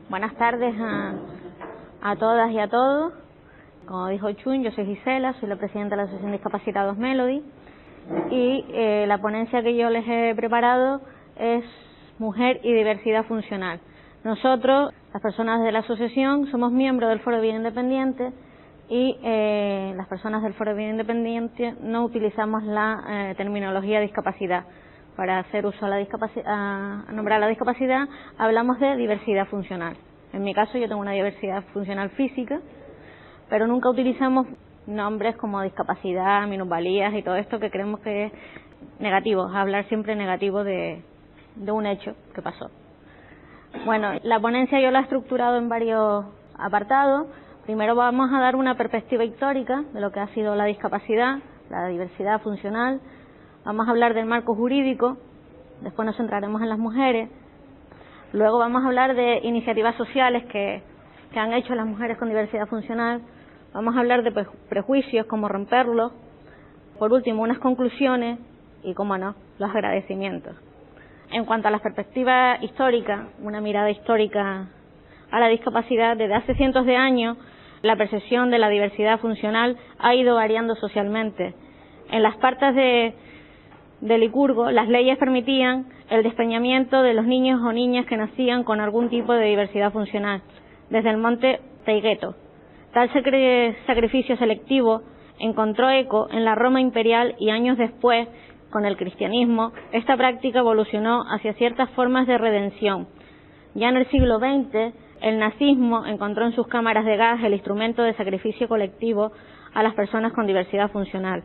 Buenas tardes a todas y a todos. Como dijo Chun, yo soy Gisela, soy la presidenta de la Asociación Discapacitados Melody y la ponencia que yo les he preparado es Mujer y Diversidad Funcional. Nosotros, las personas de la asociación, somos miembros del Foro de Vida Independiente y las personas del Foro de Vida Independiente no utilizamos la terminología discapacidad. Para hacer uso a nombrar la discapacidad, hablamos de diversidad funcional. En mi caso, yo tengo una diversidad funcional física, pero nunca utilizamos nombres como discapacidad, minusvalías y todo esto que creemos que es negativo, hablar siempre negativo de un hecho que pasó. Bueno, la ponencia yo la he estructurado en varios apartados. Primero vamos a dar una perspectiva histórica de lo que ha sido la discapacidad, la diversidad funcional. Vamos a hablar del marco jurídico, después nos centraremos en las mujeres. Luego vamos a hablar de iniciativas sociales que han hecho las mujeres con diversidad funcional. Vamos a hablar de prejuicios, cómo romperlos. Por último, unas conclusiones y, cómo no, los agradecimientos. En cuanto a la perspectiva histórica, una mirada histórica a la discapacidad, desde hace cientos de años, la percepción de la diversidad funcional ha ido variando socialmente. En las partes de Licurgo, las leyes permitían el despeñamiento de los niños o niñas que nacían con algún tipo de diversidad funcional, desde el monte Taygeto. Tal sacrificio selectivo encontró eco en la Roma imperial y años después, con el cristianismo, esta práctica evolucionó hacia ciertas formas de redención. Ya en el siglo XX, el nazismo encontró en sus cámaras de gas el instrumento de sacrificio colectivo a las personas con diversidad funcional.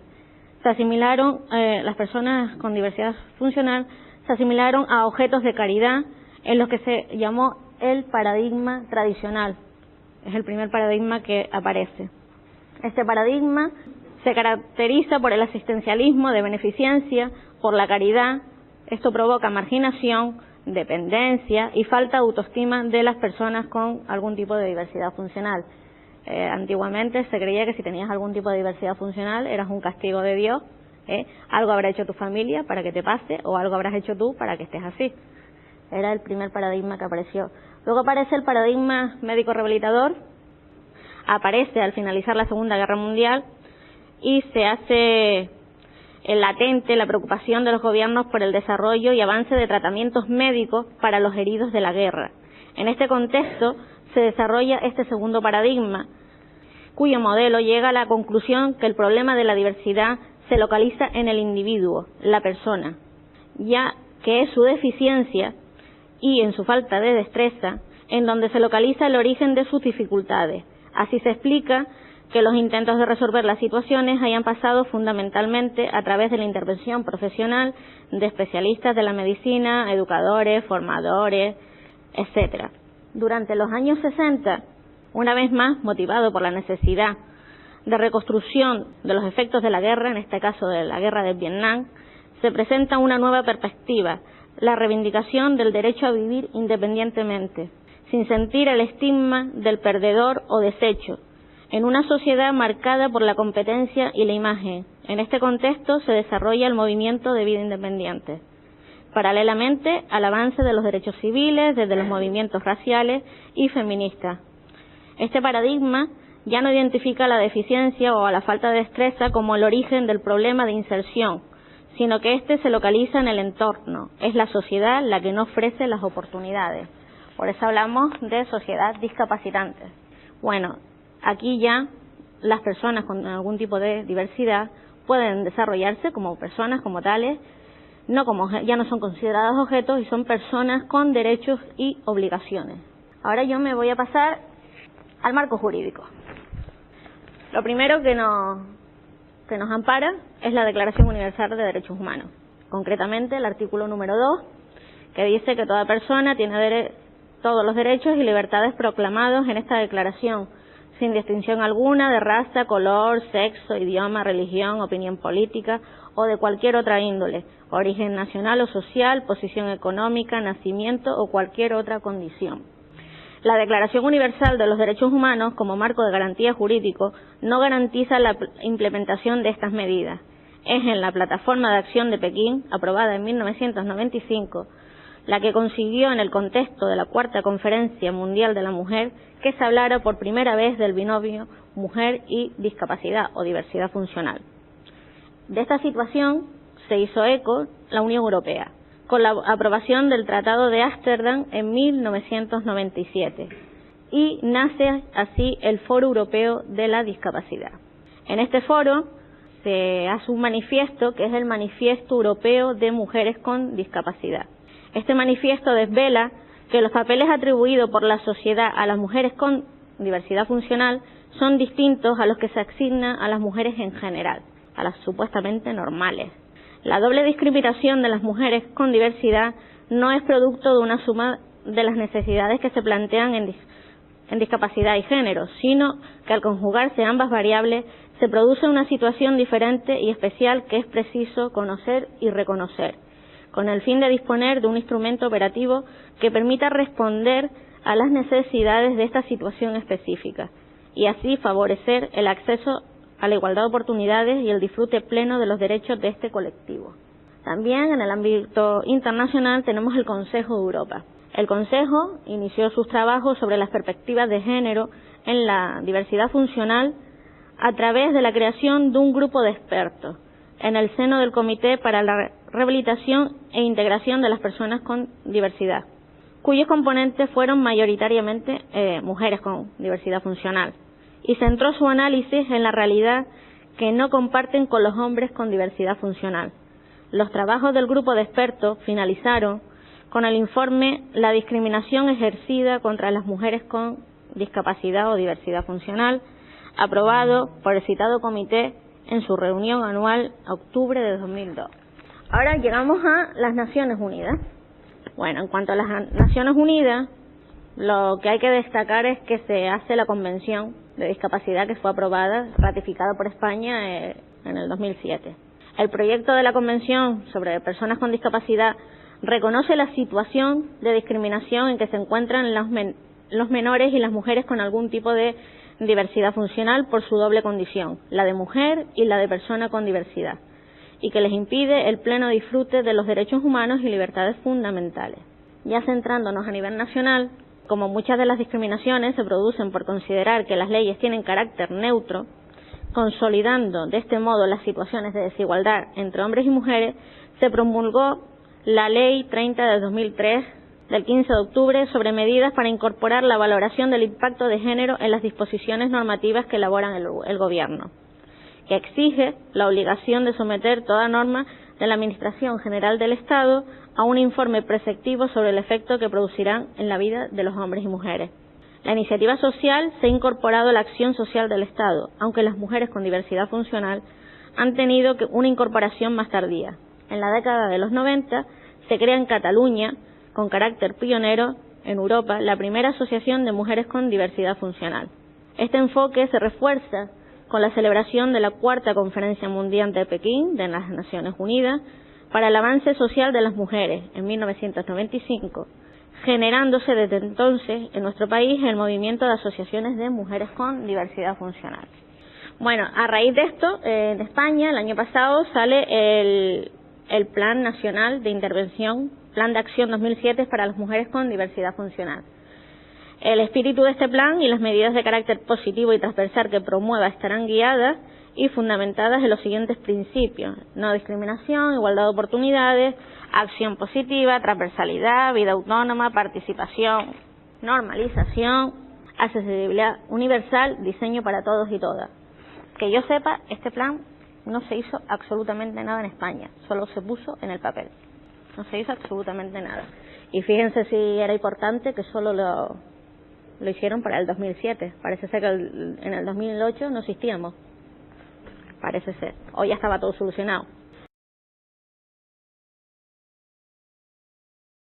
Se asimilaron, las personas con diversidad funcional se asimilaron a objetos de caridad en lo que se llamó el paradigma tradicional. Es el primer paradigma que aparece. Este paradigma se caracteriza por el asistencialismo de beneficencia, por la caridad. Esto provoca marginación, dependencia y falta de autoestima de las personas con algún tipo de diversidad funcional. Antiguamente se creía que si tenías algún tipo de diversidad funcional eras un castigo de Dios, algo habrá hecho tu familia para que te pase o algo habrás hecho tú para que estés así. Era el primer paradigma que apareció. Luego aparece el paradigma médico rehabilitador, aparece al finalizar la Segunda Guerra Mundial y se hace latente la preocupación de los gobiernos por el desarrollo y avance de tratamientos médicos para los heridos de la guerra. En este contexto se desarrolla este segundo paradigma, cuyo modelo llega a la conclusión que el problema de la diversidad se localiza en el individuo, la persona, ya que es su deficiencia y en su falta de destreza en donde se localiza el origen de sus dificultades. Así se explica que los intentos de resolver las situaciones hayan pasado fundamentalmente a través de la intervención profesional de especialistas de la medicina, educadores, formadores, etcétera. Durante los años 60, una vez más motivado por la necesidad de reconstrucción de los efectos de la guerra, en este caso de la guerra de Vietnam, se presenta una nueva perspectiva, la reivindicación del derecho a vivir independientemente, sin sentir el estigma del perdedor o desecho, en una sociedad marcada por la competencia y la imagen. En este contexto se desarrolla el movimiento de vida independiente, paralelamente al avance de los derechos civiles desde los movimientos raciales y feministas. Este paradigma ya no identifica la deficiencia o la falta de destreza como el origen del problema de inserción, sino que éste se localiza en el entorno. Es la sociedad la que no ofrece las oportunidades. Por eso hablamos de sociedad discapacitante. Bueno, aquí ya las personas con algún tipo de diversidad pueden desarrollarse como personas, como tales, ya no son consideradas objetos y son personas con derechos y obligaciones. Ahora yo me voy a pasar al marco jurídico. Lo primero que nos ampara es la Declaración Universal de Derechos Humanos, concretamente el artículo número 2, que dice que toda persona tiene todos los derechos y libertades proclamados en esta declaración, sin distinción alguna de raza, color, sexo, idioma, religión, opinión política o de cualquier otra índole, origen nacional o social, posición económica, nacimiento o cualquier otra condición. La Declaración Universal de los Derechos Humanos, como marco de garantía jurídico, no garantiza la implementación de estas medidas. Es en la Plataforma de Acción de Pekín, aprobada en 1995, la que consiguió en el contexto de la Cuarta Conferencia Mundial de la Mujer que se hablara por primera vez del binomio mujer y discapacidad o diversidad funcional. De esta situación se hizo eco la Unión Europea, con la aprobación del Tratado de Ámsterdam en 1997, y nace así el Foro Europeo de la Discapacidad. En este foro se hace un manifiesto que es el Manifiesto Europeo de Mujeres con Discapacidad. Este manifiesto desvela que los papeles atribuidos por la sociedad a las mujeres con diversidad funcional son distintos a los que se asignan a las mujeres en general, a las supuestamente normales. La doble discriminación de las mujeres con diversidad no es producto de una suma de las necesidades que se plantean en discapacidad y género, sino que al conjugarse ambas variables se produce una situación diferente y especial que es preciso conocer y reconocer, con el fin de disponer de un instrumento operativo que permita responder a las necesidades de esta situación específica y así favorecer el acceso a la igualdad de oportunidades y el disfrute pleno de los derechos de este colectivo. También en el ámbito internacional tenemos el Consejo de Europa. El Consejo inició sus trabajos sobre las perspectivas de género en la diversidad funcional a través de la creación de un grupo de expertos en el seno del Comité para la Rehabilitación e Integración de las Personas con Diversidad, cuyos componentes fueron mayoritariamente mujeres con diversidad funcional, y centró su análisis en la realidad que no comparten con los hombres con diversidad funcional. Los trabajos del grupo de expertos finalizaron con el informe La discriminación ejercida contra las mujeres con discapacidad o diversidad funcional, aprobado por el citado comité en su reunión anual a octubre de 2002. Ahora llegamos a las Naciones Unidas. Bueno, en cuanto a las Naciones Unidas, lo que hay que destacar es que se hace la Convención de Discapacidad que fue aprobada, ratificada por España en el 2007. El proyecto de la Convención sobre Personas con Discapacidad reconoce la situación de discriminación en que se encuentran los menores y las mujeres con algún tipo de diversidad funcional por su doble condición, la de mujer y la de persona con diversidad, y que les impide el pleno disfrute de los derechos humanos y libertades fundamentales. Ya centrándonos a nivel nacional, como muchas de las discriminaciones se producen por considerar que las leyes tienen carácter neutro, consolidando de este modo las situaciones de desigualdad entre hombres y mujeres, se promulgó la Ley 30 de 2003 del 15 de octubre sobre medidas para incorporar la valoración del impacto de género en las disposiciones normativas que elaboran el Gobierno, que exige la obligación de someter toda norma de la Administración General del Estado a un informe preceptivo sobre el efecto que producirán en la vida de los hombres y mujeres. La iniciativa social se ha incorporado a la acción social del Estado, aunque las mujeres con diversidad funcional han tenido una incorporación más tardía. En la década de los 90 se crea en Cataluña, con carácter pionero en Europa, la primera asociación de mujeres con diversidad funcional. Este enfoque se refuerza con la celebración de la Cuarta Conferencia Mundial de Pekín de las Naciones Unidas para el avance social de las mujeres en 1995, generándose desde entonces en nuestro país el movimiento de asociaciones de mujeres con diversidad funcional. Bueno, a raíz de esto, en España el año pasado sale el Plan Nacional de Intervención, Plan de Acción 2007 para las mujeres con diversidad funcional. El espíritu de este plan y las medidas de carácter positivo y transversal que promueva estarán guiadas y fundamentadas en los siguientes principios: no discriminación, igualdad de oportunidades, acción positiva, transversalidad, vida autónoma, participación, normalización, accesibilidad universal, diseño para todos y todas. Que yo sepa, este plan no se hizo absolutamente nada en España, solo se puso en el papel. No se hizo absolutamente nada. Y fíjense si era importante que solo lo hicieron para el 2007. Parece ser que en el 2008 no existíamos. Parece ser. O ya estaba todo solucionado.